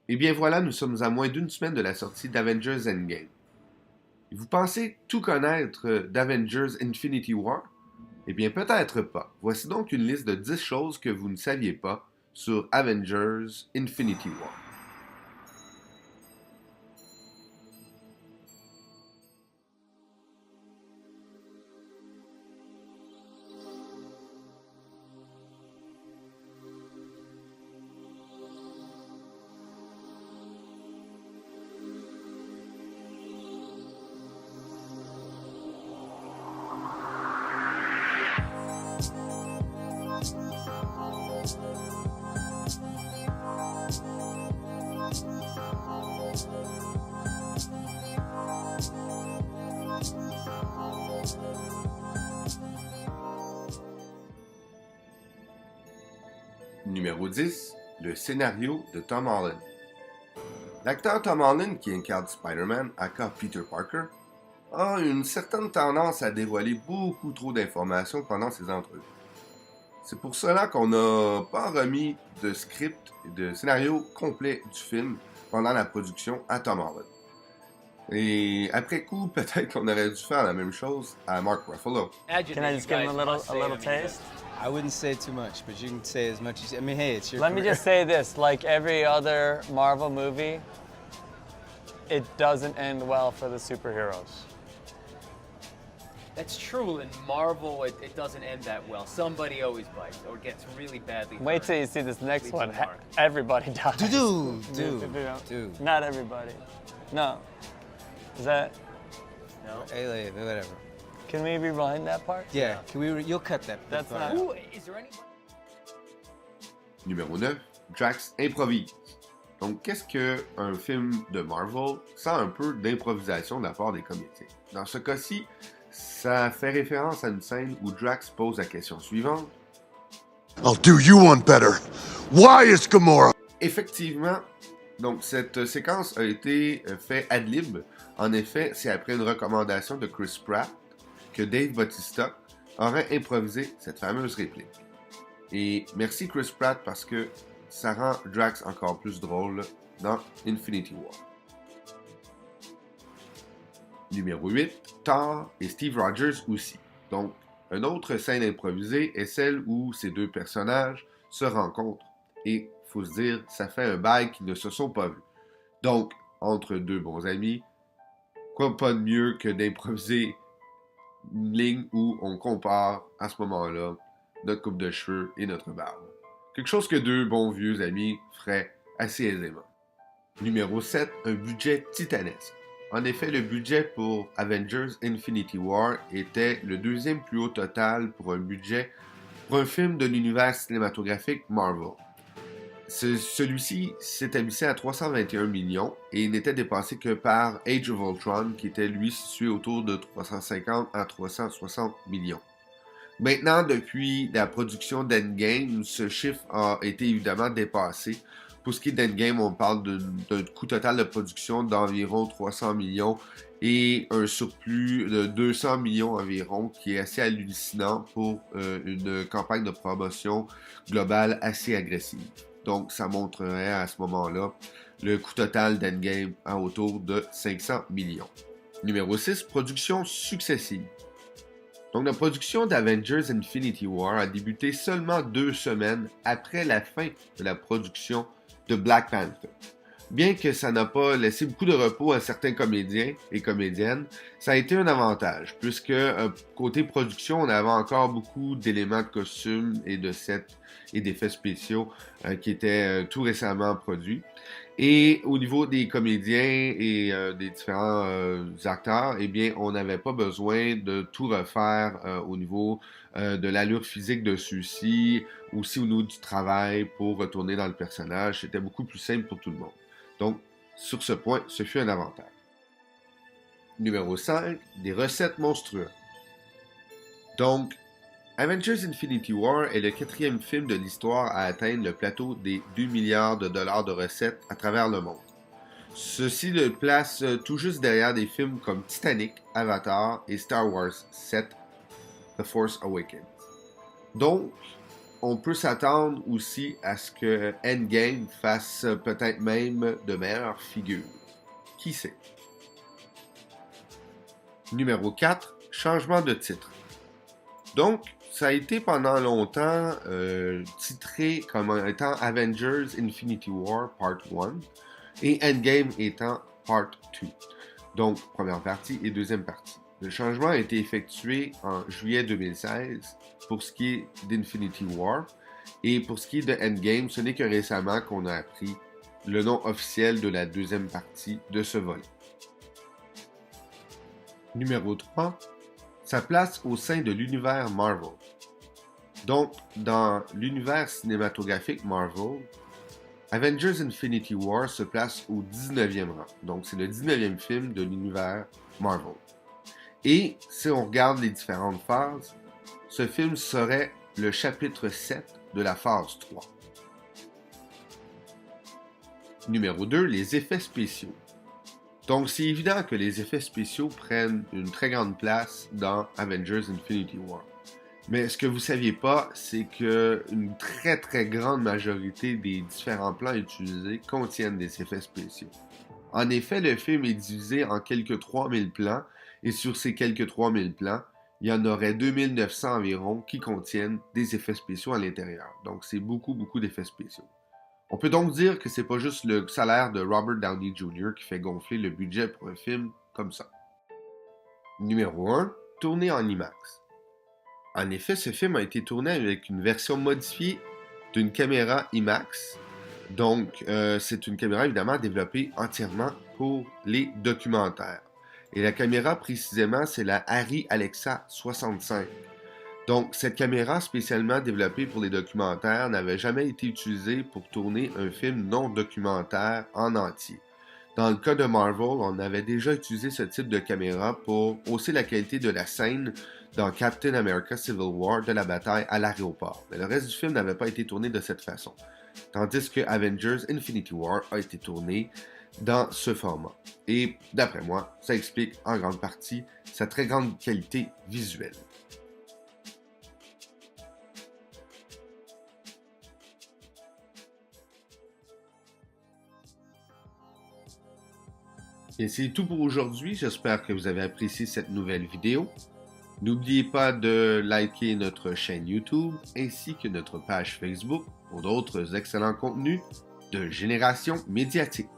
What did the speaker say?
Et bien voilà, nous sommes à moins d'une semaine de la sortie d'Avengers Endgame. Vous pensez tout connaître d'Avengers Infinity War? Eh bien peut-être pas. Voici donc une liste de 10 choses que vous ne saviez pas sur Avengers Infinity War. Numéro 10. Le scénario de Tom Holland. L'acteur Tom Holland, qui incarne Spider-Man, aka Peter Parker, a une certaine tendance à dévoiler beaucoup trop d'informations pendant ses entrevues. C'est pour cela qu'on n'a pas remis de script et de scénario complet du film pendant la production à Tom Holland. Et après coup, peut-être qu'on aurait dû faire la même chose à Mark Ruffalo. Can I just give him a little taste? I wouldn't say too much, but you can say as much as I mean, hey, it's your Let me career. just say this, like every other Marvel movie, it doesn't end well for the superheroes. That's true. In Marvel, it doesn't end that well. Somebody always bites or gets really badly Wait hurt. till you see this next Leaves one. a mark. Everybody dies. Dude. Not everybody. No. Is that? No? Hey, whatever. Can we rewind that part? Yeah, can we? You'll cut that. That's part not- out. Who is there any? Numéro 9. Drax improvise. Donc, qu'est-ce qu'un film de Marvel sans un peu d'improvisation de la part des comédiens? Dans ce cas-ci, ça fait référence à une scène où Drax pose la question suivante. I'll do you one better. Why is Gamora? Effectivement, donc cette séquence a été faite ad lib. En effet, c'est après une recommandation de Chris Pratt que Dave Bautista aurait improvisé cette fameuse réplique. Et merci Chris Pratt parce que ça rend Drax encore plus drôle dans Infinity War. Numéro 8, Thor et Steve Rogers aussi. Donc, une autre scène improvisée est celle où ces deux personnages se rencontrent. Et, faut se dire, ça fait un bail qu'ils ne se sont pas vus. Donc, entre deux bons amis, quoi pas de mieux que d'improviser une ligne où on compare à ce moment-là notre coupe de cheveux et notre barbe. Quelque chose que deux bons vieux amis feraient assez aisément. Numéro 7, un budget titanesque. En effet, le budget pour Avengers Infinity War était le deuxième plus haut total pour un budget pour un film de l'univers cinématographique Marvel. Celui-ci s'établissait à 321 millions et n'était dépassé que par Age of Ultron qui était lui situé autour de 350 à 360 millions. Maintenant, depuis la production d'Endgame, ce chiffre a été évidemment dépassé. Pour ce qui est d'Endgame, on parle d'un coût total de production d'environ 300 millions et un surplus de 200 millions environ, qui est assez hallucinant pour une campagne de promotion globale assez agressive. Donc, ça montrerait à ce moment-là le coût total d'Endgame à autour de 500 millions. Numéro 6, production successive. Donc, la production d'Avengers Infinity War a débuté seulement 2 semaines après la fin de la production de Black Panther. Bien que ça n'a pas laissé beaucoup de repos à certains comédiens et comédiennes, ça a été un avantage, puisque côté production, on avait encore beaucoup d'éléments de costumes et de sets et d'effets spéciaux qui étaient tout récemment produits. Et au niveau des comédiens et des différents acteurs, eh bien, on n'avait pas besoin de tout refaire au niveau de l'allure physique de ceux-ci, aussi au niveau du travail pour retourner dans le personnage. C'était beaucoup plus simple pour tout le monde. Donc, sur ce point, ce fut un avantage. Numéro 5, des recettes monstrueuses. Donc, Avengers Infinity War est le 4e film de l'histoire à atteindre le plateau des 2 milliards de dollars de recettes à travers le monde. Ceci le place tout juste derrière des films comme Titanic, Avatar et Star Wars 7, The Force Awakens. Donc, on peut s'attendre aussi à ce que Endgame fasse peut-être même de meilleures figures. Qui sait? Numéro 4, changement de titre. Donc, ça a été pendant longtemps titré comme étant Avengers Infinity War Part 1 et Endgame étant Part 2. Donc, première partie et deuxième partie. Le changement a été effectué en juillet 2016 pour ce qui est d'Infinity War. Et pour ce qui est de Endgame, ce n'est que récemment qu'on a appris le nom officiel de la deuxième partie de ce volet. Numéro 3, sa place au sein de l'univers Marvel. Donc, dans l'univers cinématographique Marvel, Avengers Infinity War se place au 19e rang. Donc, c'est le 19e film de l'univers Marvel. Et si on regarde les différentes phases, ce film serait le chapitre 7 de la phase 3. Numéro 2, les effets spéciaux. Donc, c'est évident que les effets spéciaux prennent une très grande place dans Avengers Infinity War. Mais ce que vous ne saviez pas, c'est qu'une très très grande majorité des différents plans utilisés contiennent des effets spéciaux. En effet, le film est divisé en quelques 3000 plans, et sur ces quelques 3000 plans, il y en aurait 2900 environ qui contiennent des effets spéciaux à l'intérieur. Donc, c'est beaucoup d'effets spéciaux. On peut donc dire que c'est pas juste le salaire de Robert Downey Jr. qui fait gonfler le budget pour un film comme ça. Numéro 1, tourné en IMAX. En effet, ce film a été tourné avec une version modifiée d'une caméra IMAX. Donc, c'est une caméra évidemment développée entièrement pour les documentaires. Et la caméra, précisément, c'est la Arri Alexa 65. Donc, cette caméra spécialement développée pour les documentaires n'avait jamais été utilisée pour tourner un film non documentaire en entier. Dans le cas de Marvel, on avait déjà utilisé ce type de caméra pour hausser la qualité de la scène dans Captain America Civil War de la bataille à l'aéroport. Mais le reste du film n'avait pas été tourné de cette façon. Tandis que Avengers Infinity War a été tourné dans ce format. Et d'après moi, ça explique en grande partie sa très grande qualité visuelle. Et c'est tout pour aujourd'hui. J'espère que vous avez apprécié cette nouvelle vidéo. N'oubliez pas de liker notre chaîne YouTube ainsi que notre page Facebook pour d'autres excellents contenus de Génération Médiatique.